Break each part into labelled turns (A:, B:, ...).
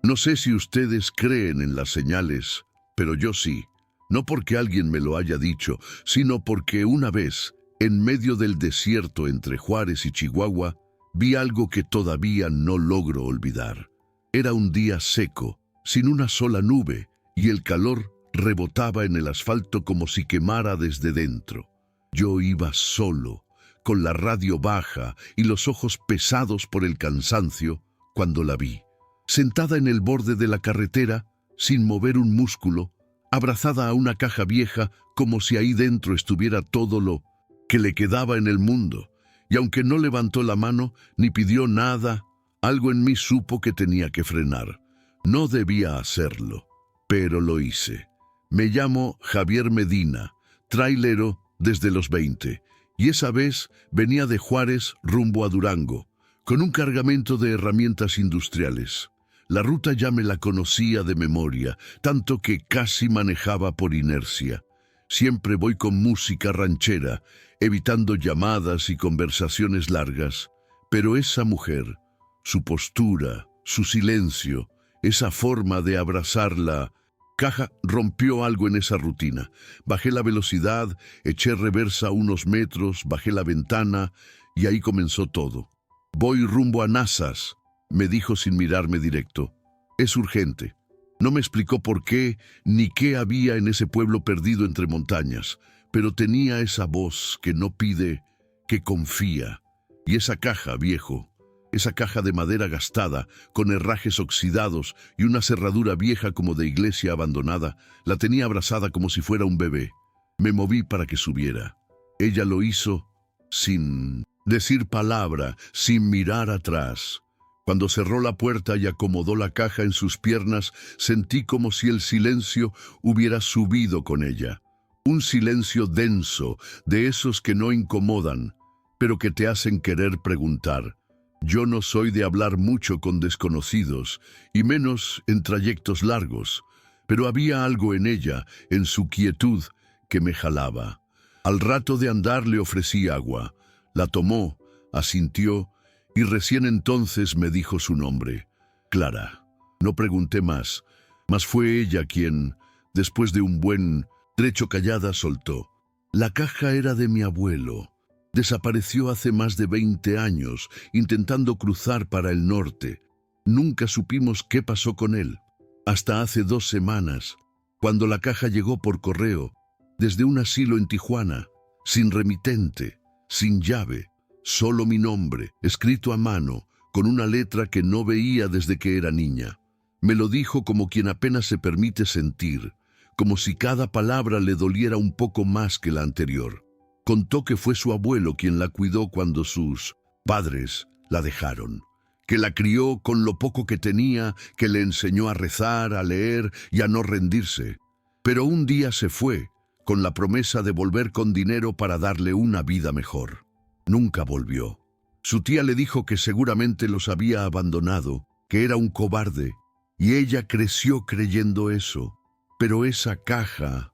A: No sé si ustedes creen en las señales, pero yo sí. No porque alguien me lo haya dicho, sino porque una vez, en medio del desierto entre Juárez y Chihuahua, vi algo que todavía no logro olvidar. Era un día seco, sin una sola nube, y el calor rebotaba en el asfalto como si quemara desde dentro. Yo iba solo, con la radio baja y los ojos pesados por el cansancio, cuando la vi. Sentada en el borde de la carretera, sin mover un músculo, abrazada a una caja vieja como si ahí dentro estuviera todo lo que le quedaba en el mundo. Y aunque no levantó la mano ni pidió nada, algo en mí supo que tenía que frenar. No debía hacerlo, pero lo hice. Me llamo Javier Medina, trailero desde los 20, y esa vez venía de Juárez rumbo a Durango, con un cargamento de herramientas industriales. La ruta ya me la conocía de memoria, tanto que casi manejaba por inercia. Siempre voy con música ranchera, evitando llamadas y conversaciones largas. Pero esa mujer, su postura, su silencio, esa forma de abrazar la caja rompió algo en esa rutina. Bajé la velocidad, eché reversa unos metros, bajé la ventana y ahí comenzó todo. «Voy rumbo a Nazas», me dijo sin mirarme directo. «Es urgente». No me explicó por qué ni qué había en ese pueblo perdido entre montañas, pero tenía esa voz que no pide, que confía. Y esa caja, viejo, esa caja de madera gastada, con herrajes oxidados y una cerradura vieja como de iglesia abandonada, la tenía abrazada como si fuera un bebé. Me moví para que subiera. Ella lo hizo sin decir palabra, sin mirar atrás. Cuando cerró la puerta y acomodó la caja en sus piernas, sentí como si el silencio hubiera subido con ella. Un silencio denso, de esos que no incomodan, pero que te hacen querer preguntar. Yo no soy de hablar mucho con desconocidos, y menos en trayectos largos, pero había algo en ella, en su quietud, que me jalaba. Al rato de andar le ofrecí agua. La tomó, asintió, y recién entonces me dijo su nombre, Clara. No pregunté más, mas fue ella quien, después de un buen trecho callada, soltó. La caja era de mi abuelo. Desapareció hace más de 20 años, intentando cruzar para el norte. Nunca supimos qué pasó con él. Hasta hace 2 semanas, cuando la caja llegó por correo, desde un asilo en Tijuana, sin remitente, sin llave. Solo mi nombre, escrito a mano, con una letra que no veía desde que era niña. Me lo dijo como quien apenas se permite sentir, como si cada palabra le doliera un poco más que la anterior. Contó que fue su abuelo quien la cuidó cuando sus padres la dejaron, que la crió con lo poco que tenía, que le enseñó a rezar, a leer y a no rendirse. Pero un día se fue, con la promesa de volver con dinero para darle una vida mejor. Nunca volvió. Su tía le dijo que seguramente los había abandonado, que era un cobarde, y ella creció creyendo eso. Pero esa caja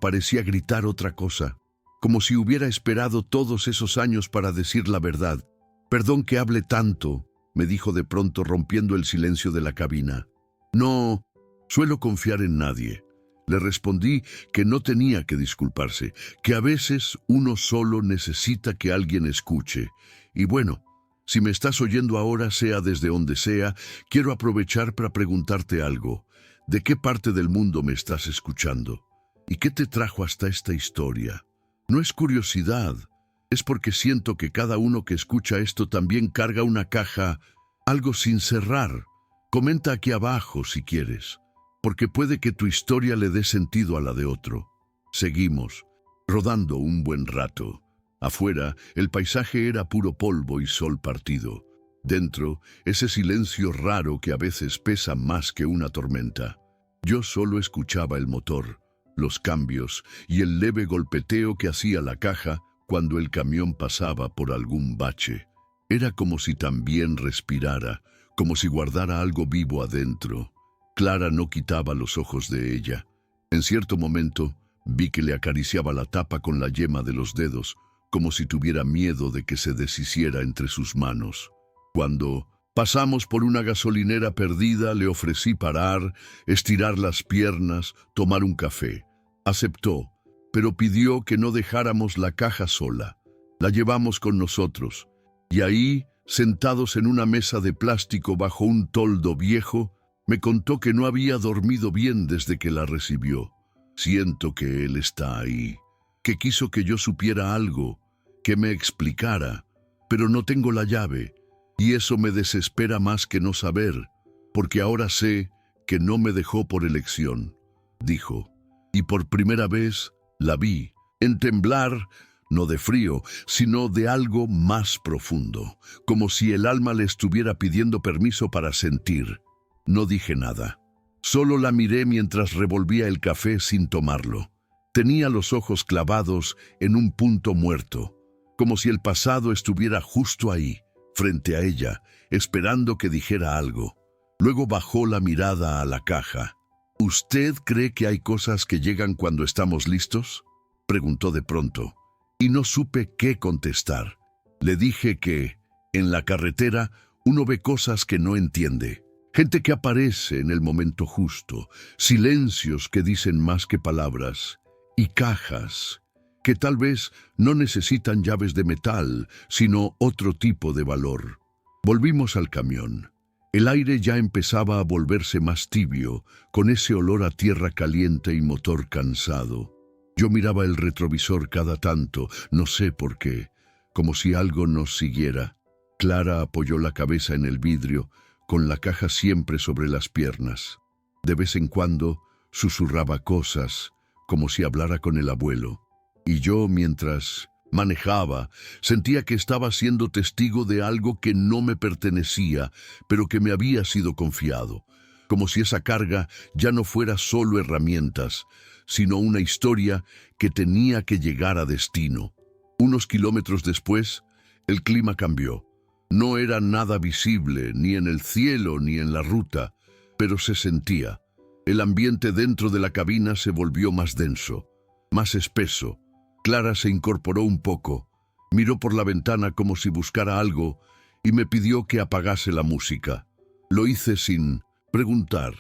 A: parecía gritar otra cosa, como si hubiera esperado todos esos años para decir la verdad. «Perdón que hable tanto», me dijo de pronto rompiendo el silencio de la cabina. «No suelo confiar en nadie». Le respondí que no tenía que disculparse, que a veces uno solo necesita que alguien escuche. Y bueno, si me estás oyendo ahora, sea desde donde sea, quiero aprovechar para preguntarte algo. ¿De qué parte del mundo me estás escuchando? ¿Y qué te trajo hasta esta historia? No es curiosidad, es porque siento que cada uno que escucha esto también carga una caja, algo sin cerrar. Comenta aquí abajo si quieres, porque puede que tu historia le dé sentido a la de otro. Seguimos, rodando un buen rato. Afuera, el paisaje era puro polvo y sol partido. Dentro, ese silencio raro que a veces pesa más que una tormenta. Yo solo escuchaba el motor, los cambios y el leve golpeteo que hacía la caja cuando el camión pasaba por algún bache. Era como si también respirara, como si guardara algo vivo adentro. Clara no quitaba los ojos de ella. En cierto momento, vi que le acariciaba la tapa con la yema de los dedos, como si tuviera miedo de que se deshiciera entre sus manos. Cuando Pasamos por una gasolinera perdida, le ofrecí parar, estirar las piernas, tomar un café. Aceptó, pero pidió que no dejáramos la caja sola. La llevamos con nosotros, y ahí, sentados en una mesa de plástico bajo un toldo viejo, me contó que no había dormido bien desde que la recibió. Siento que él está ahí, que quiso que yo supiera algo, que me explicara, pero no tengo la llave, y eso me desespera más que no saber, porque ahora sé que no me dejó por elección, dijo. Y por primera vez la vi, en temblar, no de frío, sino de algo más profundo, como si el alma le estuviera pidiendo permiso para sentir. No dije nada. Solo la miré mientras revolvía el café sin tomarlo. Tenía los ojos clavados en un punto muerto, como si el pasado estuviera justo ahí, frente a ella, esperando que dijera algo. Luego bajó la mirada a la caja. ¿Usted cree que hay cosas que llegan cuando estamos listos?, preguntó de pronto, y no supe qué contestar. Le dije que, en la carretera, uno ve cosas que no entiende. Gente que aparece en el momento justo, silencios que dicen más que palabras, y cajas que tal vez no necesitan llaves de metal, sino otro tipo de valor. Volvimos al camión. El aire ya empezaba a volverse más tibio, con ese olor a tierra caliente y motor cansado. Yo miraba el retrovisor cada tanto, no sé por qué, como si algo nos siguiera. Clara apoyó la cabeza en el vidrio, con la caja siempre sobre las piernas. De vez en cuando susurraba cosas, como si hablara con el abuelo. Y yo, mientras manejaba, sentía que estaba siendo testigo de algo que no me pertenecía, pero que me había sido confiado, como si esa carga ya no fuera solo herramientas, sino una historia que tenía que llegar a destino. Unos kilómetros después, el clima cambió. No era nada visible, ni en el cielo ni en la ruta, pero se sentía. El ambiente dentro de la cabina se volvió más denso, más espeso. Clara se incorporó un poco, miró por la ventana como si buscara algo y me pidió que apagase la música. Lo hice sin preguntar.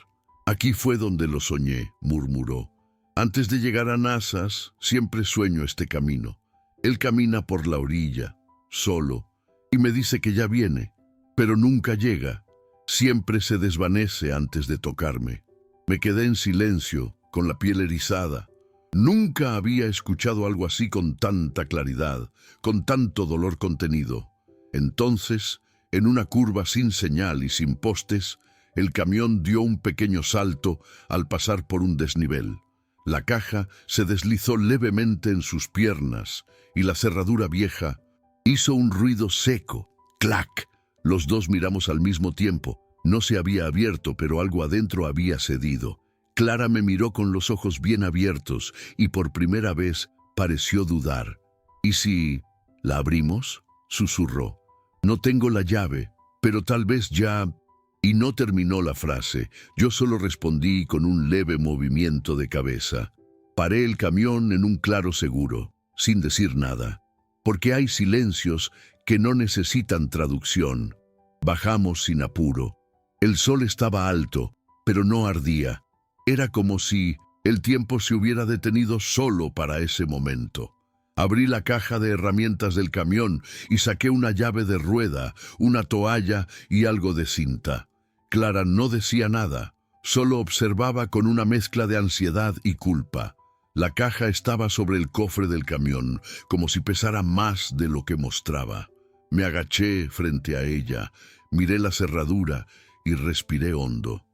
A: Aquí fue donde lo soñé, murmuró. Antes de llegar a Nazas, siempre sueño este camino. Él camina por la orilla, solo, y me dice que ya viene, pero nunca llega. Siempre se desvanece antes de tocarme. Me quedé en silencio, con la piel erizada. Nunca había escuchado algo así con tanta claridad, con tanto dolor contenido. Entonces, en una curva sin señal y sin postes, el camión dio un pequeño salto al pasar por un desnivel. La caja se deslizó levemente en sus piernas y la cerradura vieja hizo un ruido seco. ¡Clac! Los dos miramos al mismo tiempo. No se había abierto, pero algo adentro había cedido. Clara me miró con los ojos bien abiertos y por primera vez pareció dudar. ¿Y si la abrimos?, susurró. No tengo la llave, pero tal vez ya... Y no terminó la frase. Yo solo respondí con un leve movimiento de cabeza. Paré el camión en un claro seguro, sin decir nada, porque hay silencios que no necesitan traducción. Bajamos sin apuro. El sol estaba alto, pero no ardía. Era como si el tiempo se hubiera detenido solo para ese momento. Abrí la caja de herramientas del camión y saqué una llave de rueda, una toalla y algo de cinta. Clara no decía nada, solo observaba con una mezcla de ansiedad y culpa. La caja estaba sobre el cofre del camión, como si pesara más de lo que mostraba. Me agaché frente a ella, miré la cerradura y respiré hondo.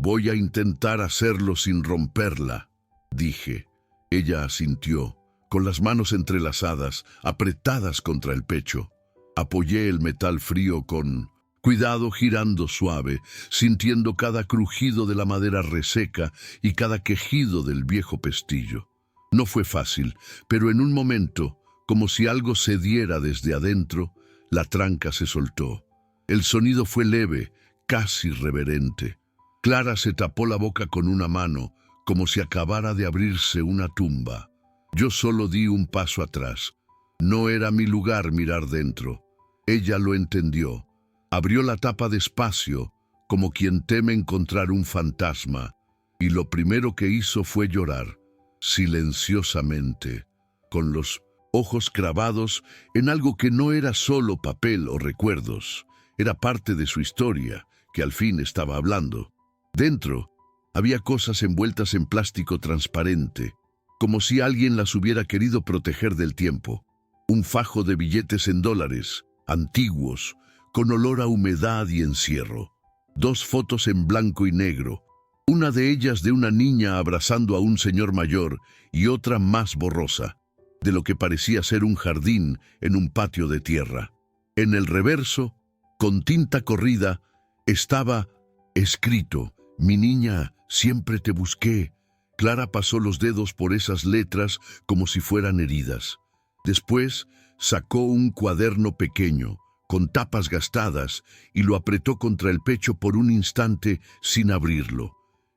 A: Voy a intentar hacerlo sin romperla, dije. Ella asintió, con las manos entrelazadas, apretadas contra el pecho. Apoyé el metal frío con cuidado, girando suave, sintiendo cada crujido de la madera reseca y cada quejido del viejo pestillo. No fue fácil, pero en un momento, como si algo cediera desde adentro, la tranca se soltó. El sonido fue leve, casi reverente. Clara se tapó la boca con una mano, como si acabara de abrirse una tumba. Yo solo di un paso atrás. No era mi lugar mirar dentro. Ella lo entendió. Abrió la tapa despacio, como quien teme encontrar un fantasma, y lo primero que hizo fue llorar, silenciosamente, con los ojos clavados en algo que no era solo papel o recuerdos, era parte de su historia, que al fin estaba hablando. Dentro había cosas envueltas en plástico transparente, como si alguien las hubiera querido proteger del tiempo. Un fajo de billetes en dólares, antiguos, con olor a humedad y encierro. 2 fotos en blanco y negro, una de ellas de una niña abrazando a un señor mayor y otra más borrosa, de lo que parecía ser un jardín en un patio de tierra. En el reverso, con tinta corrida, estaba escrito: «Mi niña, siempre te busqué». Clara pasó los dedos por esas letras como si fueran heridas. Después sacó un cuaderno pequeño, con tapas gastadas, y lo apretó contra el pecho por un instante sin abrirlo.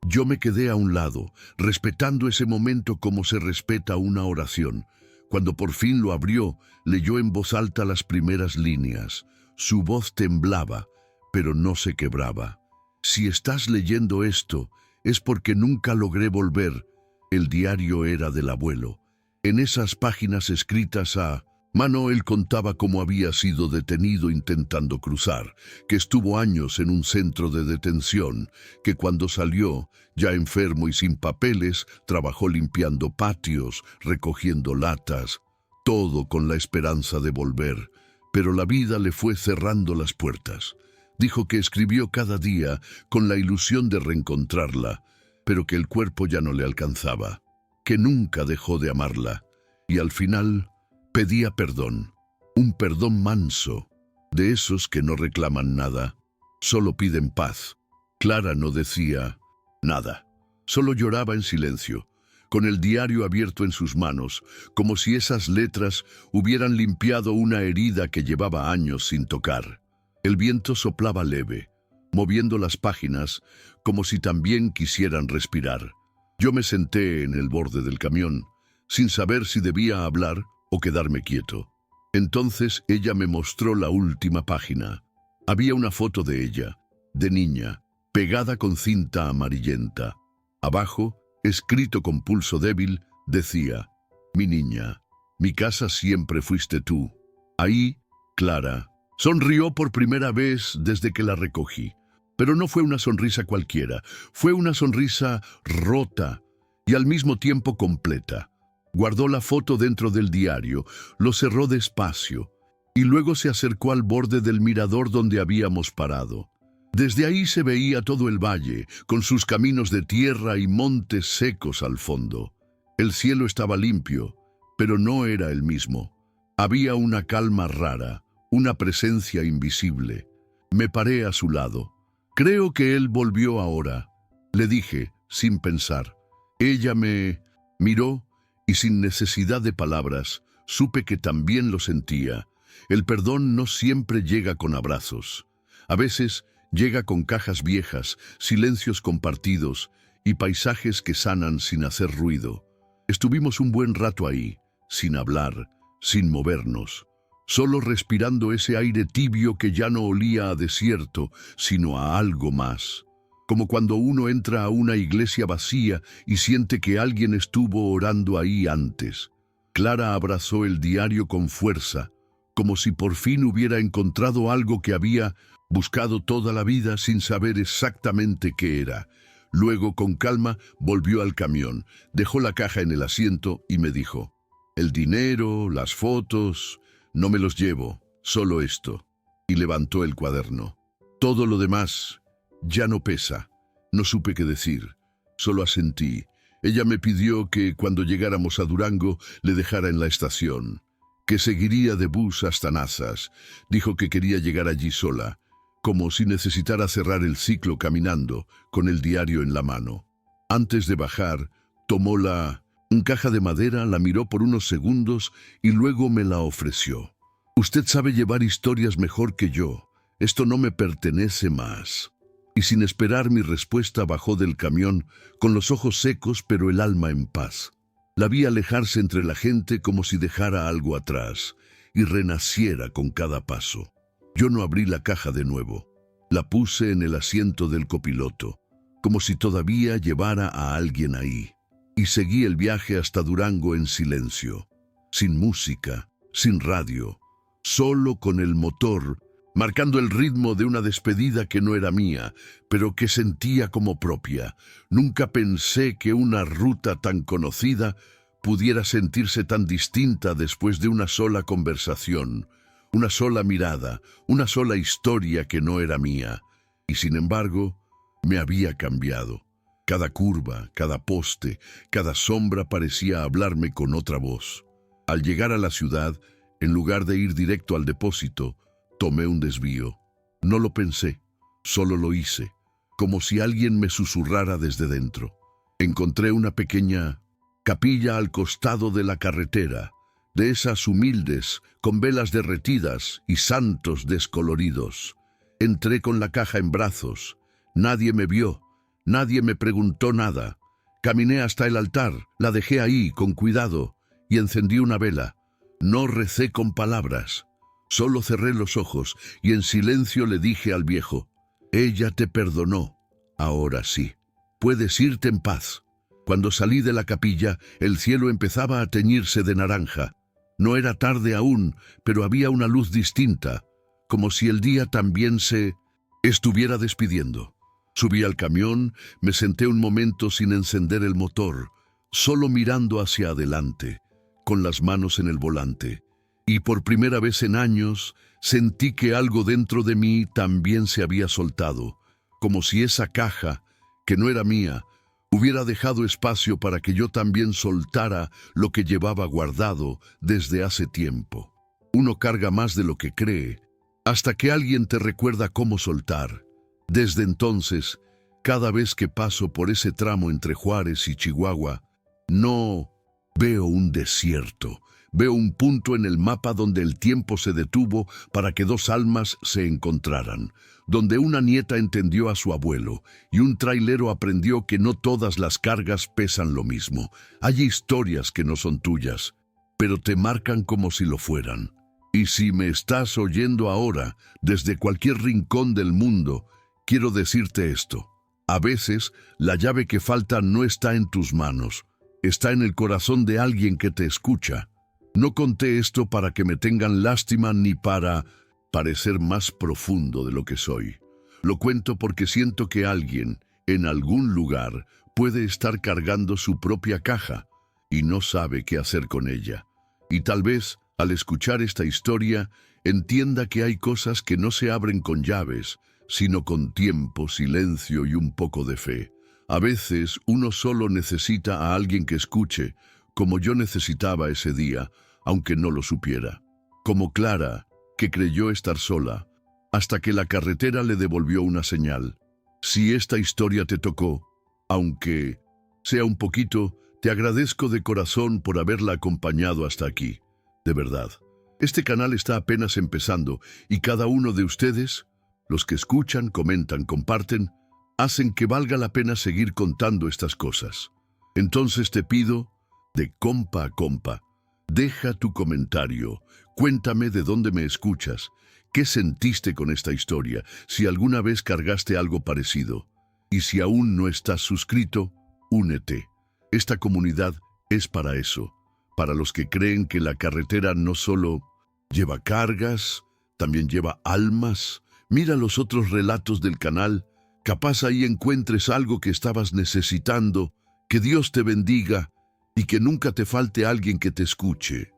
A: Yo me quedé a un lado, respetando ese momento como se respeta una oración. Cuando por fin lo abrió, leyó en voz alta las primeras líneas. Su voz temblaba, pero no se quebraba. «Si estás leyendo esto, es porque nunca logré volver». El diario era del abuelo. En esas páginas escritas a mano él contaba cómo había sido detenido intentando cruzar, que estuvo años en un centro de detención, que cuando salió, ya enfermo y sin papeles, trabajó limpiando patios, recogiendo latas, todo con la esperanza de volver, pero la vida le fue cerrando las puertas. Dijo que escribió cada día con la ilusión de reencontrarla, pero que el cuerpo ya no le alcanzaba, que nunca dejó de amarla, y al final pedía perdón, un perdón manso, de esos que no reclaman nada, solo piden paz. Clara no decía nada, solo lloraba en silencio, con el diario abierto en sus manos, como si esas letras hubieran limpiado una herida que llevaba años sin tocar. El viento soplaba leve, moviendo las páginas como si también quisieran respirar. Yo me senté en el borde del camión, sin saber si debía hablar o quedarme quieto. Entonces ella me mostró la última página. Había una foto de ella, de niña, pegada con cinta amarillenta. Abajo, escrito con pulso débil, decía: «Mi niña, mi casa siempre fuiste tú». Ahí, Clara sonrió por primera vez desde que la recogí. Pero no fue una sonrisa cualquiera, fue una sonrisa rota y al mismo tiempo completa. Guardó la foto dentro del diario, lo cerró despacio y luego se acercó al borde del mirador donde habíamos parado. Desde ahí se veía todo el valle, con sus caminos de tierra y montes secos al fondo. El cielo estaba limpio, pero no era el mismo. Había una calma rara, una presencia invisible. Me paré a su lado. «Creo que él volvió ahora», le dije, sin pensar. Ella me miró y sin necesidad de palabras, supe que también lo sentía. El perdón no siempre llega con abrazos. A veces llega con cajas viejas, silencios compartidos y paisajes que sanan sin hacer ruido. Estuvimos un buen rato ahí, sin hablar, sin movernos, solo respirando ese aire tibio que ya no olía a desierto, sino a algo más. Como cuando uno entra a una iglesia vacía y siente que alguien estuvo orando ahí antes. Clara abrazó el diario con fuerza, como si por fin hubiera encontrado algo que había buscado toda la vida sin saber exactamente qué era. Luego, con calma, volvió al camión, dejó la caja en el asiento y me dijo: «El dinero, las fotos, no me los llevo, solo esto». Y levantó el cuaderno. «Todo lo demás ya no pesa». No supe qué decir, solo asentí. Ella me pidió que cuando llegáramos a Durango le dejara en la estación, que seguiría de bus hasta Nazas. Dijo que quería llegar allí sola, como si necesitara cerrar el ciclo caminando, con el diario en la mano. Antes de bajar, tomó la caja de madera, la miró por unos segundos y luego me la ofreció. «Usted sabe llevar historias mejor que yo. Esto no me pertenece más». Y sin esperar mi respuesta bajó del camión, con los ojos secos pero el alma en paz. La vi alejarse entre la gente como si dejara algo atrás y renaciera con cada paso. Yo no abrí la caja de nuevo. La puse en el asiento del copiloto, como si todavía llevara a alguien ahí. Y seguí el viaje hasta Durango en silencio, sin música, sin radio, solo con el motor, marcando el ritmo de una despedida que no era mía, pero que sentía como propia. Nunca pensé que una ruta tan conocida pudiera sentirse tan distinta después de una sola conversación, una sola mirada, una sola historia que no era mía. Y sin embargo, me había cambiado. Cada curva, cada poste, cada sombra parecía hablarme con otra voz. Al llegar a la ciudad, en lugar de ir directo al depósito, tomé un desvío. No lo pensé, solo lo hice, como si alguien me susurrara desde dentro. Encontré una pequeña capilla al costado de la carretera, de esas humildes, con velas derretidas y santos descoloridos. Entré con la caja en brazos. Nadie me vio, nadie me preguntó nada. Caminé hasta el altar, la dejé ahí con cuidado y encendí una vela. No recé con palabras. Solo cerré los ojos y en silencio le dije al viejo: «Ella te perdonó. Ahora sí. Puedes irte en paz». Cuando salí de la capilla, el cielo empezaba a teñirse de naranja. No era tarde aún, pero había una luz distinta, como si el día también se estuviera despidiendo. Subí al camión, me senté un momento sin encender el motor, solo mirando hacia adelante, con las manos en el volante. Y por primera vez en años, sentí que algo dentro de mí también se había soltado, como si esa caja, que no era mía, hubiera dejado espacio para que yo también soltara lo que llevaba guardado desde hace tiempo. Uno carga más de lo que cree, hasta que alguien te recuerda cómo soltar. Desde entonces, cada vez que paso por ese tramo entre Juárez y Chihuahua, no veo un desierto. Veo un punto en el mapa donde el tiempo se detuvo para que dos almas se encontraran, donde una nieta entendió a su abuelo y un trailero aprendió que no todas las cargas pesan lo mismo. Hay historias que no son tuyas, pero te marcan como si lo fueran. Y si me estás oyendo ahora, desde cualquier rincón del mundo, quiero decirte esto. A veces, la llave que falta no está en tus manos, está en el corazón de alguien que te escucha. No conté esto para que me tengan lástima ni para parecer más profundo de lo que soy. Lo cuento porque siento que alguien, en algún lugar, puede estar cargando su propia caja y no sabe qué hacer con ella. Y tal vez, al escuchar esta historia, entienda que hay cosas que no se abren con llaves, sino con tiempo, silencio y un poco de fe. A veces uno solo necesita a alguien que escuche, como yo necesitaba ese día, aunque no lo supiera. Como Clara, que creyó estar sola, hasta que la carretera le devolvió una señal. Si esta historia te tocó, aunque sea un poquito, te agradezco de corazón por haberla acompañado hasta aquí. De verdad. Este canal está apenas empezando y cada uno de ustedes, los que escuchan, comentan, comparten, hacen que valga la pena seguir contando estas cosas. Entonces te pido, de compa a compa, deja tu comentario, cuéntame de dónde me escuchas, qué sentiste con esta historia, si alguna vez cargaste algo parecido. Y si aún no estás suscrito, únete. Esta comunidad es para eso, para los que creen que la carretera no solo lleva cargas, también lleva almas. Mira los otros relatos del canal, capaz ahí encuentres algo que estabas necesitando. Que Dios te bendiga y que nunca te falte alguien que te escuche.